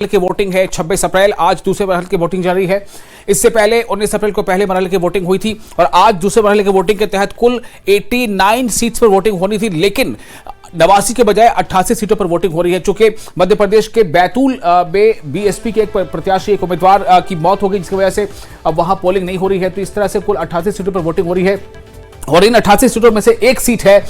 की वोटिंग है 26 अप्रैल। आज दूसरे मरहल की वोटिंग जारी है। इससे पहले 19 अप्रैल को पहले मरहल की वोटिंग हुई थी और आज दूसरे मरहल की वोटिंग के तहत कुल 89 सीट्स पर वोटिंग होनी थी, लेकिन 89 के बजाय 88 सीटों पर वोटिंग हो रही है। चूंकि मध्य प्रदेश के बैतूल में बीएसपी के एक प्रत्याशी, एक उम्मीदवार की मौत हो गई, जिसकी वजह से अब वहां पोलिंग नहीं हो रही है। तो इस तरह से कुल 88 सीटों पर वोटिंग हो रही है और इन 88 सीटों में से एक सीट है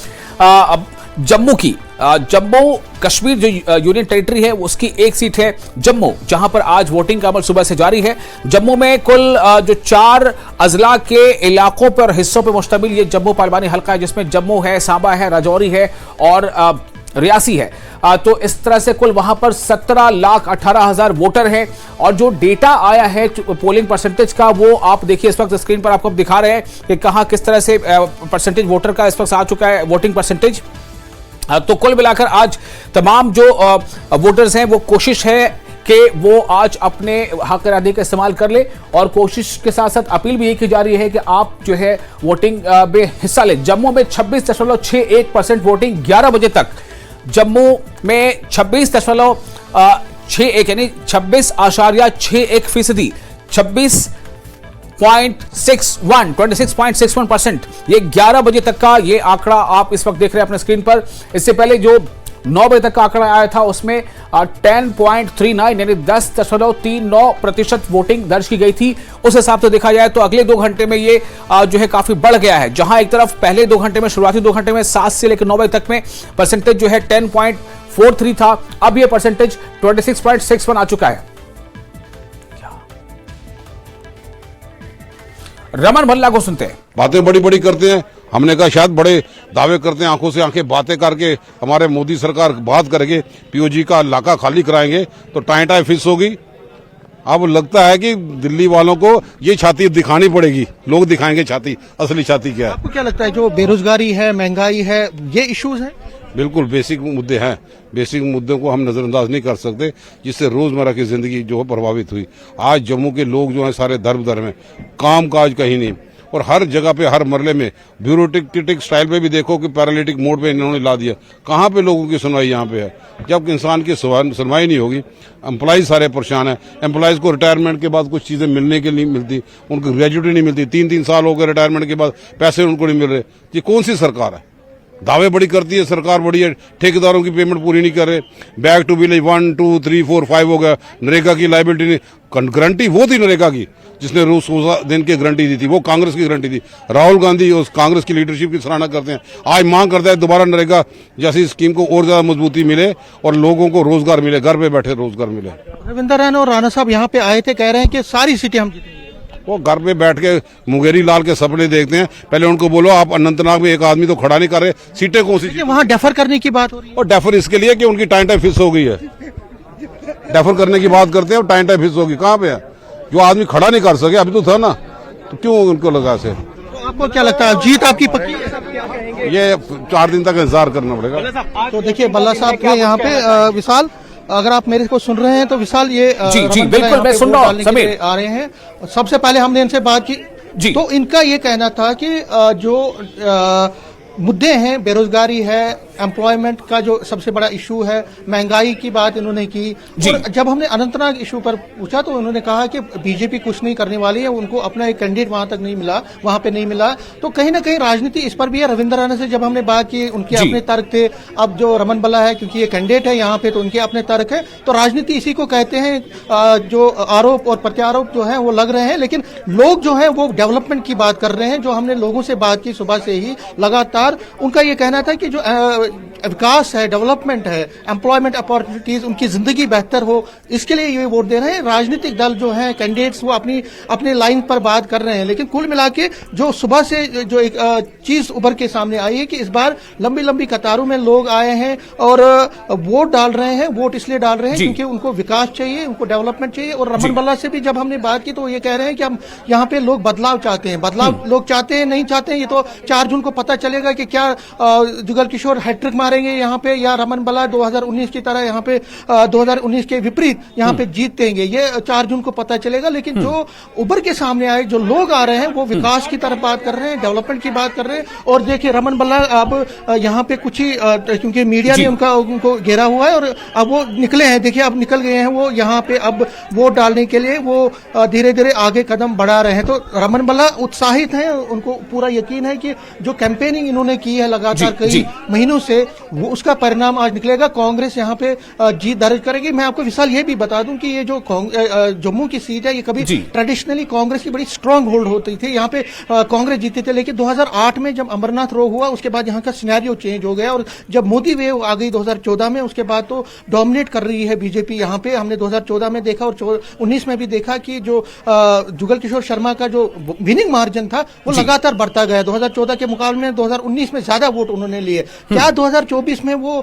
जम्मू की। जम्मू कश्मीर जो यूनियन टेरिटरी है उसकी एक सीट है जम्मू, जहां पर आज वोटिंग का अमल सुबह से जारी है। जम्मू में कुल जो 4 अजला के इलाकों पर हिस्सों पर मुश्तमिल ये जम्मू पार्लिमानी हल्का है, जिसमें जम्मू है, सांबा है, राजौरी है और रियासी है। तो इस तरह से कुल वहां पर 17,18,000 वोटर हैं और जो डेटा आया है पोलिंग परसेंटेज का वो आप देखिए इस वक्त स्क्रीन पर आपको दिखा रहे हैं कि कहां किस तरह से परसेंटेज वोटर का इस वक्त आ चुका है, वोटिंग परसेंटेज। तो कुल मिलाकर आज तमाम जो वोटर्स हैं वो कोशिश है कि वो आज अपने हक इरादे का इस्तेमाल कर ले और कोशिश के साथ साथ अपील भी यही की जा रही है कि आप जो है वोटिंग में हिस्सा लें। जम्मू में 26.61% वोटिंग 11 बजे तक, जम्मू में 26.61 यानी 26.61%, 26.61% ये 11 बजे तक का ये आंकड़ा आप इस वक्त देख रहे हैं अपने स्क्रीन पर। इससे पहले जो 9 बजे तक का आंकड़ा आया था उसमें 10.39 यानी 10.39% वोटिंग दर्ज की गई थी। उस हिसाब से देखा जाए तो अगले 2 घंटे में ये जो है काफी बढ़ गया है। जहां एक तरफ पहले 2 घंटे में, शुरुआती 2 घंटे में 7 से लेकर 9 बजे तक में परसेंटेज जो है 10.43 था, अब ये परसेंटेज 26.61 आ चुका है। रमन भल्ला को सुनते हैं। बातें बड़ी बड़ी करते हैं, हमने कहा शायद बड़े दावे करते हैं, आंखों से आंखें बातें करके हमारे मोदी सरकार बात करके पीओजी का इलाका खाली कराएंगे तो टाई फिक्स होगी। अब लगता है कि दिल्ली वालों को ये छाती दिखानी पड़ेगी, लोग दिखाएंगे छाती, असली छाती क्या है। आपको क्या लगता है जो बेरोजगारी है, महंगाई है, ये इश्यूज हैं? बिल्कुल बेसिक मुद्दे हैं। बेसिक मुद्दों को हम नजरअंदाज नहीं कर सकते, जिससे रोजमर्रा की जिंदगी जो है प्रभावित हुई। आज जम्मू के लोग जो हैं सारे दर में, काम काज कहीं नहीं, और हर जगह पे हर मरले में ब्यूरोक्रेटिक स्टाइल पे भी देखो कि पैरालिटिक मोड पे इन्होंने ला दिया। कहाँ पे लोगों की सुनवाई यहाँ पे है? जब इंसान की सुनवाई नहीं होगी, एम्प्लॉइज सारे परेशान है। एम्प्लॉइज को रिटायरमेंट के बाद कुछ चीजें मिलने के लिए मिलती, उनको ग्रेजुटी नहीं मिलती, 3-3 साल हो गए रिटायरमेंट के बाद पैसे उनको नहीं मिल रहे। ये कौन सी सरकार है? दावे बड़ी करती है सरकार, बड़ी है, ठेकेदारों की पेमेंट पूरी नहीं कर रहे। बैक टू विलेज 1, 2, 3, 4, 5 हो गया। नरेगा की लाइबिलिटी नहीं, गारंटी वो थी नरेगा की जिसने रोज 16 दिन की गारंटी दी थी, वो कांग्रेस की गारंटी थी। राहुल गांधी उस कांग्रेस की लीडरशिप की सराहना करते हैं, आज मांग करता है दोबारा नरेगा जैसी स्कीम को और ज्यादा मजबूती मिले और लोगों को रोजगार मिले, घर पे बैठे रोजगार मिले। रविंदर राणा और राणा साहब यहाँ पे आए थे, कह रहे हैं कि सारी सीटें हम जीतेंगे। वो घर पे बैठ के मुंगेरी लाल के सपने देखते हैं। पहले उनको बोलो आप अनंतनाग में एक आदमी तो खड़ा नहीं कर रहे, सीटें कौन सी? वहाँ डेफर करने की बात हो रही है। और डेफर इसके लिए कि उनकी टाइम फिक्स हो गई है। डेफर करने की बात करते हैं, टाइम फिक्स होगी। कहाँ पे है? जो आदमी खड़ा नहीं कर सके, अभी तो था ना, तो क्यों उनको लगा से? तो आपको क्या लगता है जीत आपकी पक्की है? ये 4 दिन तक इंतजार करना पड़ेगा। तो देखिए बल्ला साहब के यहाँ पे विशाल, अगर आप मेरे को सुन रहे हैं तो विशाल ये जी बिल्कुल मैं सुन रहा हूँ समीर। आ रहे हैं। सबसे पहले हमने इनसे बात की जी, तो इनका ये कहना था कि जो मुद्दे हैं, बेरोजगारी है, एम्प्लॉयमेंट का जो सबसे बड़ा इशू है, महंगाई की बात इन्होंने की। और जब हमने अनंतनाग इशू पर पूछा तो उन्होंने कहा कि बीजेपी कुछ नहीं करने वाली है, उनको अपना एक कैंडिडेट वहां तक नहीं मिला, वहां पे नहीं मिला। तो कहीं ना कहीं राजनीति इस पर भी है। रविंद्र राणा से जब हमने बात की, उनके अपने तर्क थे। अब जो रमन भल्ला है, क्योंकि ये कैंडिडेट है यहाँ पे, तो उनके अपने तर्क है। तो राजनीति इसी को कहते हैं, जो आरोप और प्रत्यारोप जो है वो लग रहे हैं, लेकिन लोग जो है वो डेवलपमेंट की बात कर रहे हैं। जो हमने लोगों से बात की सुबह से ही लगातार, उनका ये कहना था कि जो विकास है, डेवलपमेंट है, एम्प्लॉयमेंट अपॉर्चुनिटीज, उनकी जिंदगी बेहतर हो, इसके लिए ये वोट दे रहे हैं। राजनीतिक दल जो हैं, कैंडिडेट्स, वो अपनी लाइन पर बात कर रहे हैं। लेकिन कुल मिला के जो सुबह से जो एक चीज उभर के सामने आई है कि इस बार लंबी लंबी कतारों में लोग आए हैं और वोट डाल रहे हैं। वोट इसलिए डाल रहे हैं क्योंकि उनको विकास चाहिए, उनको डेवलपमेंट चाहिए। और रमन भल्ला से भी जब हमने बात की तो ये कह रहे हैं कि हम यहाँ पे लोग बदलाव चाहते हैं। बदलाव लोग चाहते हैं, नहीं चाहते हैं, ये तो 4 जून को पता चलेगा कि क्या जुगल किशोर हैट्रिक मारेंगे यहाँ पे, या रमन बला 2019 की तरह यहाँ पे 2019 के विपरीत यहाँ पे जीत देंगे, ये 4 जून को पता चलेगा। लेकिन जो उभर के सामने आए, जो लोग आ रहे हैं, वो विकास की तरफ बात कर रहे हैं, डेवलपमेंट की बात कर रहे हैं। और देखिए रमन बला अब यहाँ पे कुछ ही क्योंकि मीडिया ने उनको घेरा हुआ है और अब वो निकले हैं, देखिए अब निकल गए हैं वो यहाँ पे, अब वोट डालने के लिए वो धीरे धीरे आगे कदम बढ़ा रहे हैं। तो रमन बला उत्साहित हैं, उनको पूरा यकीन है कि जो कैंपेनिंग इन्होंने की है लगातार कई महीनों से, वो उसका परिणाम आज निकलेगा। कांग्रेस यहाँ पे जीत दर्ज करेगी। मैं आपको विशाल ये भी बता दूं कि ये जो जम्मू की सीट है, ये कभी ट्रेडिशनली कांग्रेस की बड़ी स्ट्रांग होल्ड होती थी, यहाँ पे कांग्रेस जीती थी। लेकिन 2008 में जब अमरनाथ रो हुआ, उसके बाद यहाँ का सिनेरियो चेंज हो गया और जब मोदी वेव आ गई 2014 में, उसके बाद तो डोमिनेट कर रही है बीजेपी यहाँ पे। हमने 2014 में देखा और 19 में भी देखा कि जो जुगल किशोर शर्मा का जो विनिंग मार्जिन था वो लगातार बढ़ता गया। 2014 के मुकाबले में 2019 में ज्यादा वोट उन्होंने लिए। क्या 2024 में वो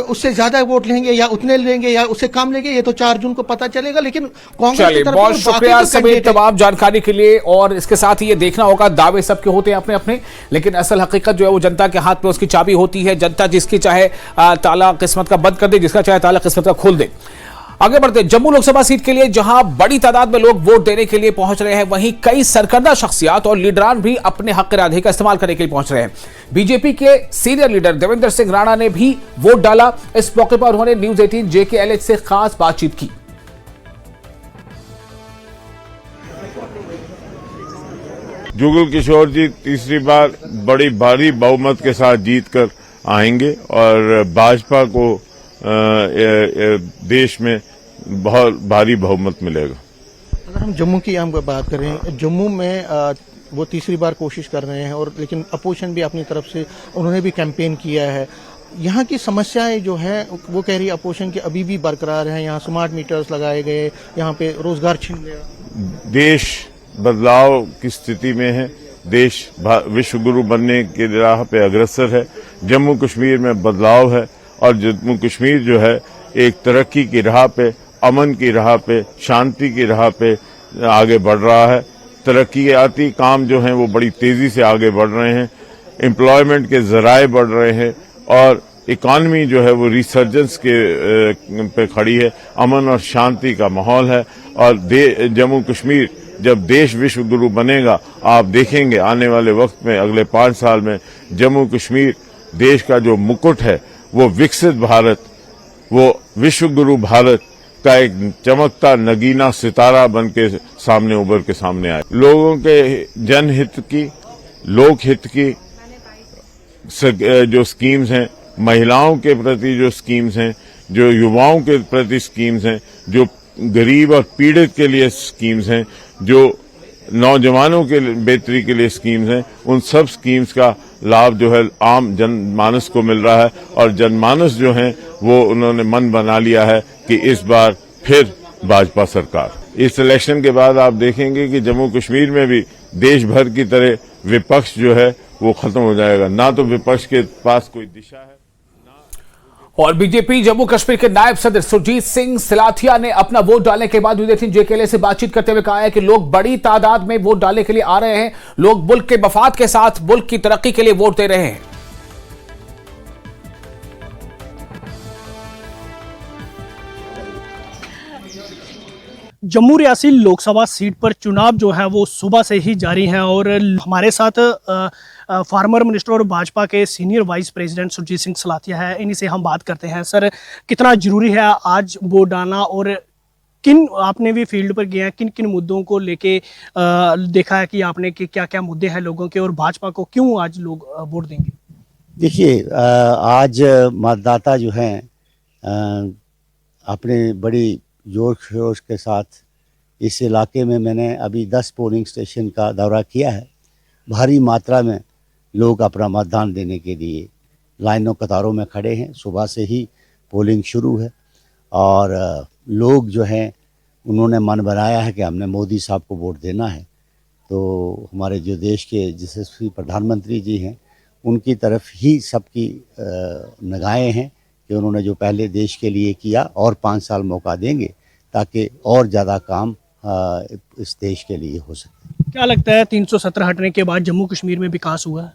उससे ज्यादा वोट लेंगे या उतने लेंगे या उससे कम लेंगे, ये तो 4 जून को पता चलेगा। लेकिन कांग्रेस की तरफ बहुत शुक्रिया सभी तमाम जानकारी के लिए। और इसके साथ ही ये देखना होगा, दावे सबके होते हैं अपने अपने, लेकिन असल हकीकत जो है वो जनता के हाथ में उसकी चाबी होती है। जनता जिसकी चाहे ताला किस्मत का बंद कर दे, जिसका चाहे ताला किस्मत का खोल दे। आगे बढ़ते, जम्मू लोकसभा सीट के लिए जहां बड़ी तादाद में लोग वोट देने के लिए पहुंच रहे हैं, वहीं कई सरकर्दा शख्सियात और लीडरान भी अपने हक राधे का इस्तेमाल करने के लिए पहुंच रहे हैं। बीजेपी के सीनियर लीडर देवेंद्र सिंह राणा ने भी वोट डाला। इस मौके पर उन्होंने न्यूज 18 JKLH से खास बातचीत की। जुगल किशोर जी तीसरी बार बड़ी भारी बहुमत के साथ जीतकर आएंगे और भाजपा को देश में बहुत भारी बहुमत मिलेगा। अगर हम जम्मू की हम बात करें, जम्मू में वो तीसरी बार कोशिश कर रहे हैं और लेकिन अपोजिशन भी अपनी तरफ से उन्होंने भी कैंपेन किया है। यहाँ की समस्याएं जो है वो कह रही है अपोजिशन की अभी भी बरकरार है। यहाँ स्मार्ट मीटर्स लगाए गए, यहाँ पे रोजगार छिन गया। देश बदलाव की स्थिति में है, देश विश्व गुरु बनने की राह पे अग्रसर है। जम्मू कश्मीर में बदलाव है और जम्मू कश्मीर जो है एक तरक्की की राह पे, अमन की राह पे, शांति की राह पे आगे बढ़ रहा है। तरक्कियाती काम जो हैं वो बड़ी तेजी से आगे बढ़ रहे हैं, एम्प्लॉयमेंट के जराए बढ़ रहे हैं और इकॉनमी जो है वो रिसर्जेंस के पे खड़ी है। अमन और शांति का माहौल है और जम्मू कश्मीर जब देश विश्व गुरु बनेगा, आप देखेंगे आने वाले वक्त में, अगले 5 साल में जम्मू कश्मीर देश का जो मुकुट है वो विकसित भारत, वो विश्व गुरु भारत का एक चमकता नगीना सितारा बन के सामने उभर के सामने आए। लोगों के जनहित की, लोकहित की जो स्कीम्स हैं, महिलाओं के प्रति जो स्कीम्स हैं, जो युवाओं के प्रति स्कीम्स हैं, जो गरीब और पीड़ित के लिए स्कीम्स हैं, जो नौजवानों के बेहतरी के लिए स्कीम्स हैं, उन सब स्कीम्स का लाभ जो है आम जनमानस को मिल रहा है और जनमानस जो है वो उन्होंने मन बना लिया है कि इस बार फिर भाजपा सरकार। इस इलेक्शन के बाद आप देखेंगे कि जम्मू कश्मीर में भी देश भर की तरह विपक्ष जो है वो खत्म हो जाएगा। ना तो विपक्ष के पास कोई दिशा है। और बीजेपी जम्मू कश्मीर के नायब सदर सुरजीत सिंह सिलाथिया ने अपना वोट डालने के बाद JKLH से बातचीत करते हुए कहा है कि लोग बड़ी तादाद में वोट डालने के लिए आ रहे हैं। लोग मुल्क के मफाद के साथ मुल्क की तरक्की के लिए वोट दे रहे हैं। जम्मू रियासी लोकसभा सीट पर चुनाव जो है वो सुबह से ही जारी है और हमारे साथ फार्मर मिनिस्टर और भाजपा के senior vice president Surjeet Singh Slathia है। इन्हीं से हम बात करते हैं। सर, कितना जरूरी है आज वोट डालना और किन, आपने भी फील्ड पर गए हैं, किन किन मुद्दों को लेके देखा है कि आपने कि क्या क्या मुद्दे हैं लोगों के और भाजपा को क्यों आज लोग वोट देंगे? देखिए, आज मतदाता जो हैं अपने बड़ी जोर शोर के साथ इस इलाके में, मैंने अभी 10 पोलिंग स्टेशन का दौरा किया है। भारी मात्रा में लोग अपना मतदान देने के लिए लाइनों कतारों में खड़े हैं। सुबह से ही पोलिंग शुरू है और लोग जो हैं उन्होंने मन बनाया है कि हमने मोदी साहब को वोट देना है। तो हमारे जो देश के यशस्वी प्रधानमंत्री जी हैं उनकी तरफ ही सबकी निगाहें हैं कि उन्होंने जो पहले देश के लिए किया और 5 साल मौका देंगे ताकि और ज़्यादा काम इस देश के लिए हो सके। क्या लगता है 370 हटने के बाद जम्मू कश्मीर में विकास हुआ है?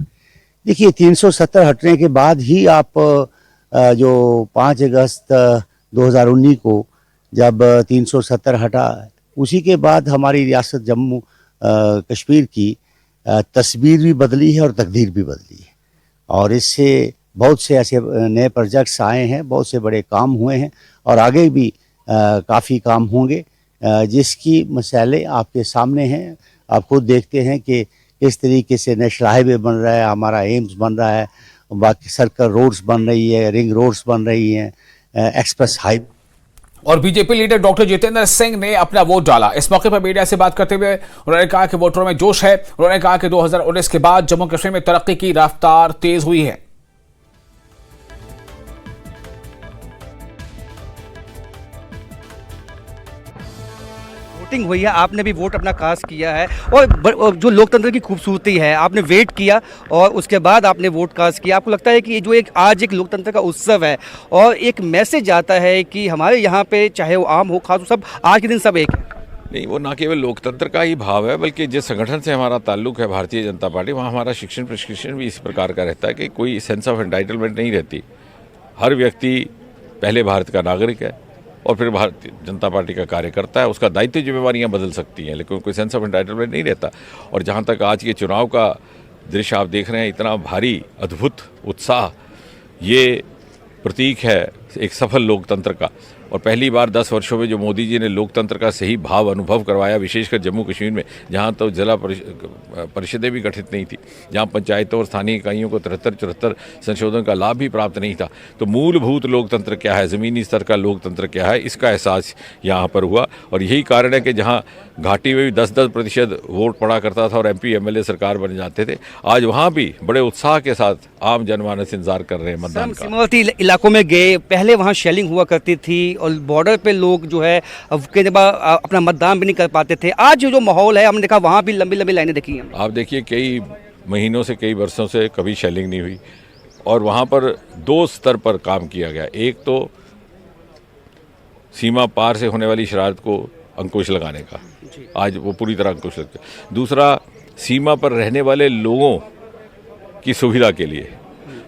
देखिए 370 हटने के बाद ही आप जो 5 अगस्त 2019 को जब 370 हटा, उसी के बाद हमारी रियासत जम्मू कश्मीर की तस्वीर भी बदली है और तकदीर भी बदली है। और इससे बहुत से ऐसे नए प्रोजेक्ट्स आए हैं, बहुत से बड़े काम हुए हैं और आगे भी काफ़ी काम होंगे, जिसकी मसाले आपके सामने हैं। आप खुद देखते हैं कि किस तरीके से नेशनल हाईवे बन रहा है, हमारा एम्स बन रहा है, बाकी सर्कल रोड्स बन रही है, रिंग रोड्स बन रही हैं, एक्सप्रेस हाईवे। और BJP leader doctor Jitendra Singh ने अपना वोट डाला। इस मौके पर मीडिया से बात करते हुए उन्होंने कहा कि वोटरों में जोश है। उन्होंने कहा कि 2019 के बाद जम्मू कश्मीर में तरक्की की रफ्तार तेज हुई है। वोटिंग हुई है, आपने भी वोट अपना कास्ट किया है और जो लोकतंत्र की खूबसूरती है, आपने वेट किया और उसके बाद आपने वोट कास्ट किया। आपको लगता है कि ये जो एक आज एक लोकतंत्र का उत्सव है और एक मैसेज आता है कि हमारे यहाँ पे चाहे वो आम हो खास हो, सब आज के दिन सब एक है। नहीं, वो ना केवल लोकतंत्र का ही भाव है, बल्कि जिस संगठन से हमारा ताल्लुक है भारतीय जनता पार्टी, वहाँ हमारा शिक्षण प्रशिक्षण भी इस प्रकार का रहता है कि कोई सेंस ऑफ एंटाइटलमेंट नहीं रहती। हर व्यक्ति पहले भारत का नागरिक है और फिर भारतीय जनता पार्टी का कार्यकर्ता है। उसका दायित्व जिम्मेवारियां बदल सकती हैं, लेकिन कोई सेंस ऑफ एंटाइटलमेंट नहीं रहता। और जहां तक आज के चुनाव का दृश्य आप देख रहे हैं, इतना भारी अद्भुत उत्साह, ये प्रतीक है एक सफल लोकतंत्र का। और पहली बार 10 वर्षों में जो मोदी जी ने लोकतंत्र का सही भाव अनुभव करवाया, विशेषकर जम्मू कश्मीर में, जहां तो जिला परिषदें भी गठित नहीं थी, जहां पंचायतों और स्थानीय इकाइयों को 73-74 संशोधन का लाभ भी प्राप्त नहीं था। तो मूलभूत लोकतंत्र क्या है, ज़मीनी स्तर का लोकतंत्र क्या है, इसका एहसास यहाँ पर हुआ। और यही कारण है कि जहाँ घाटी में भी 10-10% वोट पड़ा करता था और MP MLA सरकार बन जाते थे, आज वहाँ भी बड़े उत्साह के साथ आम जनमानस इंतजार कर रहे हैं मतदान का। सीमावर्ती इलाकों में गए, पहले वहाँ शेलिंग हुआ करती थी और बॉर्डर पे लोग जो है कई बार अपना मतदान भी नहीं कर पाते थे। आज जो माहौल है, हमने देखा वहाँ भी लंबी लंबी लाइनें देखी हैं। आप देखिए, कई महीनों से, कई वर्षों से कभी शेलिंग नहीं हुई और वहाँ पर 2 स्तर पर काम किया गया। एक तो सीमा पार से होने वाली शरारत को अंकुश लगाने का, आज वो पूरी तरह अंकुश लगता है। दूसरा, सीमा पर रहने वाले लोगों की सुविधा के लिए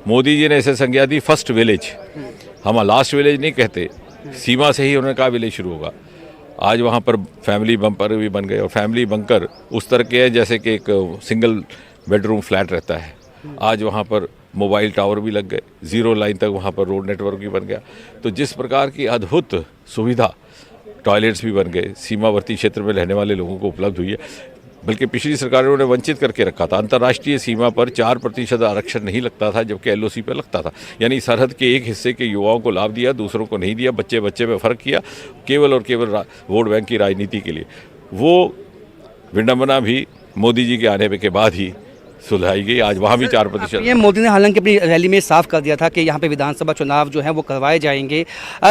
मोदी जी ने ऐसे संज्ञा दी, फर्स्ट विलेज। हम लास्ट विलेज नहीं कहते, सीमा से ही उन्होंने कहा विलेज शुरू होगा। आज वहाँ पर फैमिली बंकर भी बन गए और फैमिली बंकर उस तरह के हैं जैसे कि एक सिंगल बेडरूम फ्लैट रहता है। आज वहाँ पर मोबाइल टावर भी लग गए, 0 लाइन तक वहाँ पर रोड नेटवर्क भी बन गया। तो जिस प्रकार की अद्भुत सुविधा, टॉयलेट्स भी बन गए, सीमावर्ती क्षेत्र में रहने वाले लोगों को उपलब्ध हुई है। बल्कि पिछली सरकारों ने वंचित करके रखा था। अंतर्राष्ट्रीय सीमा पर 4% आरक्षण नहीं लगता था, जबकि LOC पर लगता था। यानी सरहद के एक हिस्से के युवाओं को लाभ दिया, दूसरों को नहीं दिया, बच्चे बच्चे में फ़र्क किया, केवल और केवल वोट बैंक की राजनीति के लिए। वो विडंबना भी मोदी जी के आने के बाद ही सुलझाई गई। आज वहाँ भी 4%। ये मोदी ने हालांकि अपनी रैली में साफ कर दिया था कि यहाँ पे विधानसभा चुनाव जो है वो करवाए जाएंगे,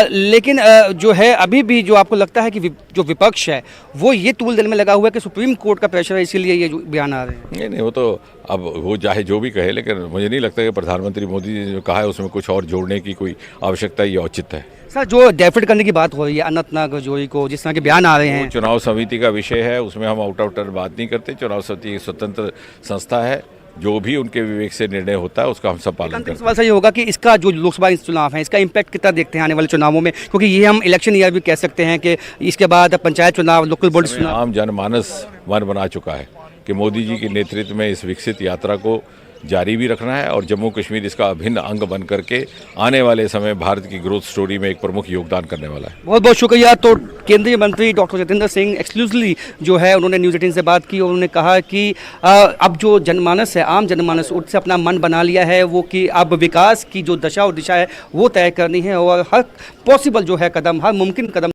लेकिन जो है अभी भी जो आपको लगता है कि जो विपक्ष है वो ये तूल देने में लगा हुआ है कि सुप्रीम कोर्ट का प्रेशर है, इसीलिए ये बयान आ रहे हैं। नहीं, वो तो अब वो चाहे जो भी कहे, लेकिन मुझे नहीं लगता कि प्रधानमंत्री मोदी जी ने जो कहा है उसमें कुछ और जोड़ने की कोई आवश्यकता या औचित्य है। सर, जो डेफिट करने की बात हो रही है अनंतनाग जोड़ी को, जिस तरह के बयान आ रहे हैं, चुनाव समिति का विषय है, उसमें हम आउट ऑफ टर्न बात नहीं करते। चुनाव समिति एक स्वतंत्र संस्था है, जो भी उनके विवेक से निर्णय होता है उसका हम सब पालन करते हैं। सवाल सही होगा कि इसका जो लोकसभा चुनाव है, इसका इम्पैक्ट कितना देखते हैं आने वाले चुनावों में, क्योंकि ये हम इलेक्शन ईयर भी कह सकते हैं कि इसके बाद पंचायत चुनाव, लोकल बॉडी चुनाव। आम जनमानस मन बना चुका है कि मोदी जी के नेतृत्व में इस विकसित यात्रा को जारी भी रखना है और जम्मू कश्मीर इसका अभिन्न अंग बन करके आने वाले समय भारत की ग्रोथ स्टोरी में एक प्रमुख योगदान करने वाला है। बहुत बहुत शुक्रिया। तो केंद्रीय मंत्री डॉक्टर जितेंद्र सिंह एक्सक्लूसिवली जो है उन्होंने न्यूज़ 18 से बात की और उन्होंने कहा कि अब जो जनमानस है, आम जनमानस, उससे अपना मन बना लिया है वो कि अब विकास की जो दशा और दिशा है वो तय करनी है और हर पॉसिबल जो है कदम, हर मुमकिन कदम